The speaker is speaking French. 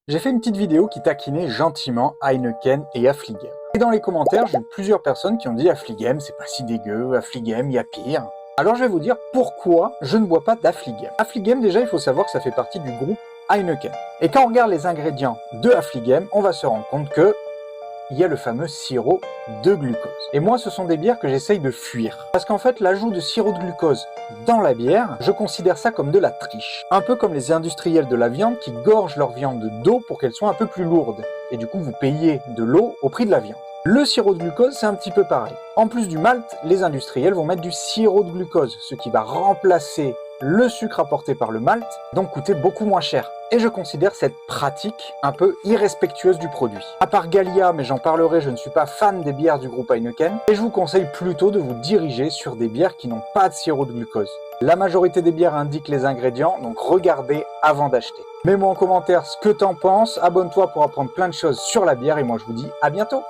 J'ai fait une petite vidéo qui taquinait gentiment Heineken et Affligem. Et dans les commentaires, j'ai eu plusieurs personnes qui ont dit Affligem, c'est pas si dégueu, Affligem, il y a pire. Alors je vais vous dire pourquoi je ne bois pas d'Affligem. Affligem, déjà, il faut savoir que ça fait partie du groupe Heineken. Et quand on regarde les ingrédients de Affligem, on va se rendre compte que il y a le fameux sirop de glucose. Et moi, ce sont des bières que j'essaye de fuir. Parce qu'en fait, l'ajout de sirop de glucose dans la bière, je considère ça comme de la triche. Un peu comme les industriels de la viande qui gorgent leur viande d'eau pour qu'elle soit un peu plus lourde. Et du coup, vous payez de l'eau au prix de la viande. Le sirop de glucose, c'est un petit peu pareil. En plus du malt, les industriels vont mettre du sirop de glucose, ce qui va remplacer le sucre apporté par le malt, donc coûter beaucoup moins cher. Et je considère cette pratique un peu irrespectueuse du produit. À part Gallia, mais j'en parlerai, je ne suis pas fan des bières du groupe Heineken, et je vous conseille plutôt de vous diriger sur des bières qui n'ont pas de sirop de glucose. La majorité des bières indiquent les ingrédients, donc regardez avant d'acheter. Mets-moi en commentaire ce que t'en penses, abonne-toi pour apprendre plein de choses sur la bière, et moi je vous dis à bientôt.